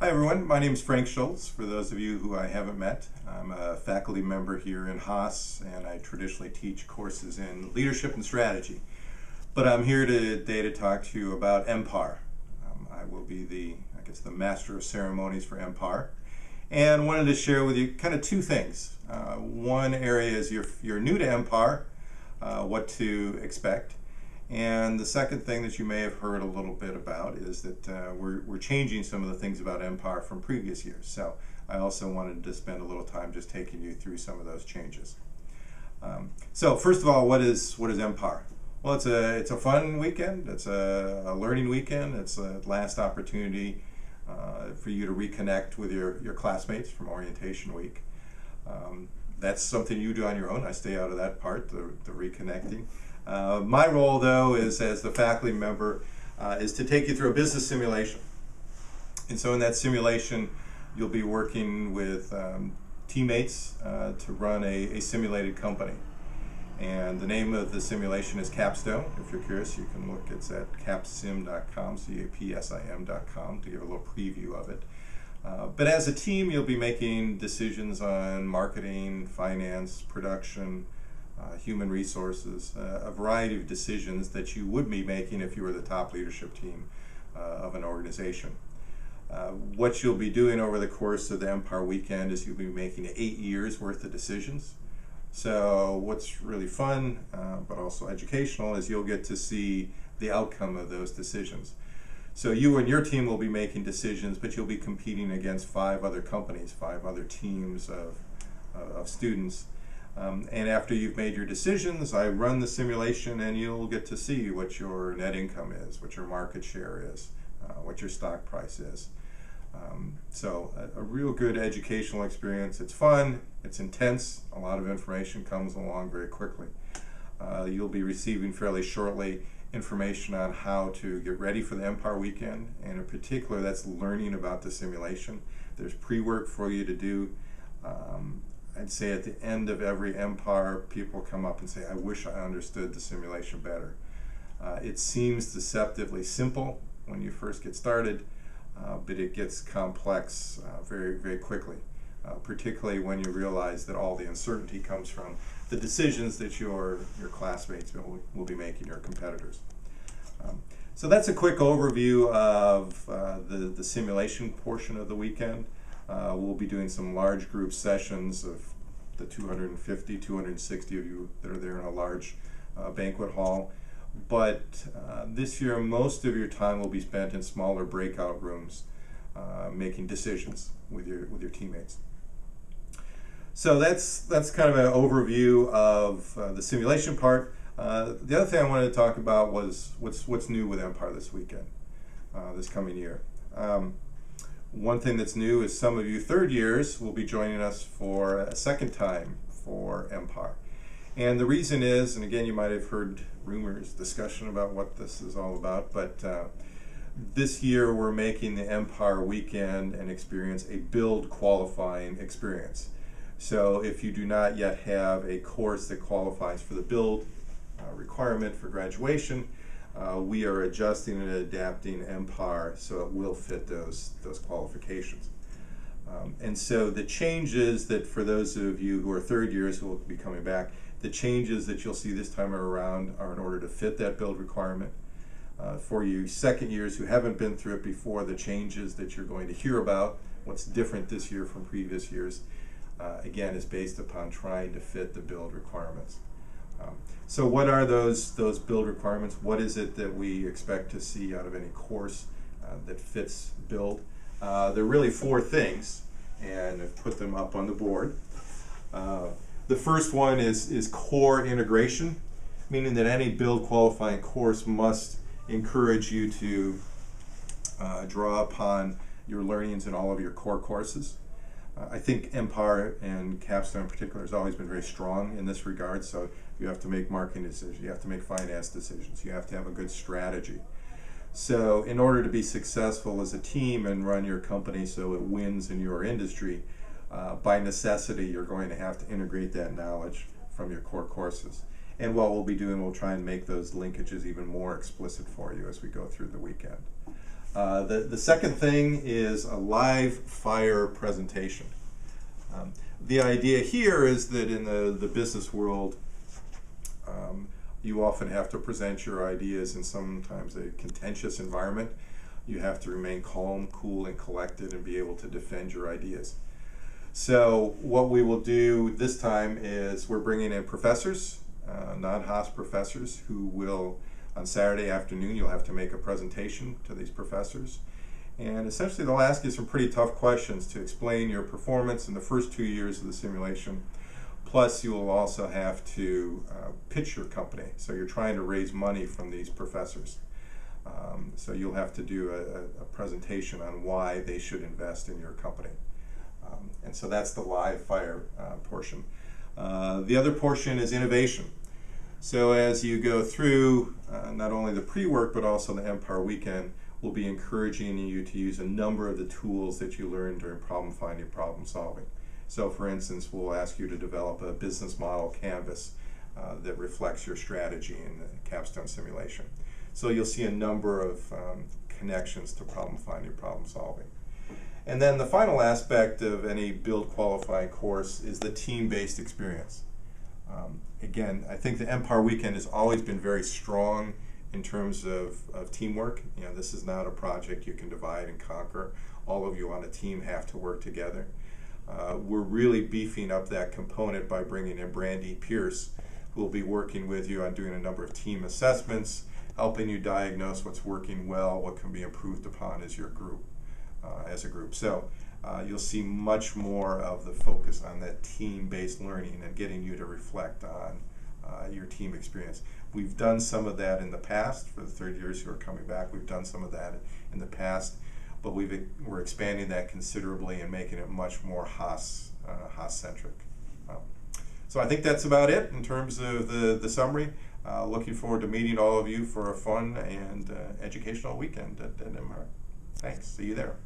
Hi everyone, my name is Frank Schultz. For those of you who I haven't met, I'm a faculty member here in Haas, and I traditionally teach courses in leadership and strategy. But I'm here today to talk to you about MPAR. I will be the master of ceremonies for MPAR, and wanted to share with you kind of two things. One area is you're new to MPAR, what to expect. And the second thing that you may have heard a little bit about is that we're changing some of the things about MPAR from previous years. So I also wanted to spend a little time just taking you through some of those changes. So first of all, what is MPAR? Well, it's a fun weekend. It's a learning weekend. It's a last opportunity for you to reconnect with your classmates from orientation week. That's something you do on your own. I stay out of that part, the reconnecting. My role, though, is as the faculty member, is to take you through a business simulation. And so in that simulation, you'll be working with teammates to run a simulated company. And the name of the simulation is Capstone. If you're curious, you can look. It's at capsim.com, capsim.com, to give a little preview of it. But as a team, you'll be making decisions on marketing, finance, production, human resources, a variety of decisions that you would be making if you were the top leadership team of an organization. What you'll be doing over the course of the MPAR weekend is you'll be making 8 years worth of decisions. So what's really fun, but also educational, is you'll get to see the outcome of those decisions. So you and your team will be making decisions, but you'll be competing against 5 other companies, 5 other teams of students. And after you've made your decisions, I run the simulation, and you'll get to see what your net income is, what your market share is, what your stock price is. So a real good educational experience. It's fun, it's intense, a lot of information comes along very quickly. You'll be receiving fairly shortly information on how to get ready for the MPAR weekend, and in particular that's learning about the simulation. There's pre-work for you to do. I'd say at the end of every MPAR, people come up and say, I wish I understood the simulation better. It seems deceptively simple when you first get started, but it gets complex very, very quickly, particularly when you realize that all the uncertainty comes from the decisions that your classmates will be making, your competitors. So that's a quick overview of the simulation portion of the weekend. We'll be doing some large group sessions of the 250, 260 of you that are there in a large banquet hall. But this year, most of your time will be spent in smaller breakout rooms, making decisions with your teammates. So that's kind of an overview of the simulation part. The other thing I wanted to talk about was what's new with MPAR this weekend, this coming year. One thing that's new is some of you third years will be joining us for a second time for MPAR. And the reason is, and again you might have heard rumors, discussion about what this is all about, but this year we're making the MPAR weekend and experience a build qualifying experience. So if you do not yet have a course that qualifies for the build requirement for graduation, we are adjusting and adapting MPAR so it will fit those qualifications. And so the changes that, for those of you who are third years who will be coming back, the changes that you'll see this time around are in order to fit that build requirement. For you second years who haven't been through it before, the changes that you're going to hear about, what's different this year from previous years, again, is based upon trying to fit the build requirements. So what are those build requirements? What is it that we expect to see out of any course that fits build? There are really 4 things, and I've put them up on the board. The first one is core integration, meaning that any build qualifying course must encourage you to draw upon your learnings in all of your core courses. I think MPAR and Capstone in particular has always been very strong in this regard. So you have to make marketing decisions, you have to make finance decisions, you have to have a good strategy. So in order to be successful as a team and run your company so it wins in your industry, by necessity you're going to have to integrate that knowledge from your core courses. And what we'll be doing, we'll try and make those linkages even more explicit for you as we go through the weekend. The second thing is a live fire presentation. The idea here is that in the business world, you often have to present your ideas in sometimes a contentious environment. You have to remain calm, cool, and collected and be able to defend your ideas. So what we will do this time is we're bringing in professors, non-Haas professors, who will, on Saturday afternoon, you'll have to make a presentation to these professors. And essentially they'll ask you some pretty tough questions to explain your performance in the first 2 years of the simulation. Plus you will also have to pitch your company. So you're trying to raise money from these professors. So you'll have to do a presentation on why they should invest in your company. And so that's the live fire portion. The other portion is innovation. So as you go through not only the pre-work but also the MPAR weekend, we'll be encouraging you to use a number of the tools that you learned during problem finding, problem solving. So for instance, we'll ask you to develop a business model canvas that reflects your strategy in the capstone simulation. So you'll see a number of connections to problem finding, problem solving. And then the final aspect of any build qualifying course is the team-based experience. Again, I think the MPAR weekend has always been very strong in terms of teamwork. You know, this is not a project you can divide and conquer. All of you on a team have to work together. We're really beefing up that component by bringing in Brandy Pierce, who will be working with you on doing a number of team assessments, helping you diagnose what's working well, what can be improved upon as your group, as a group. So you'll see much more of the focus on that team-based learning and getting you to reflect on your team experience. We've done some of that in the past for the third years who are coming back. We've done some of that in the past, but we're expanding that considerably and making it much more Haas-centric. So I think that's about it in terms of the summary. Looking forward to meeting all of you for a fun and educational weekend at MPAR. Thanks. See you there.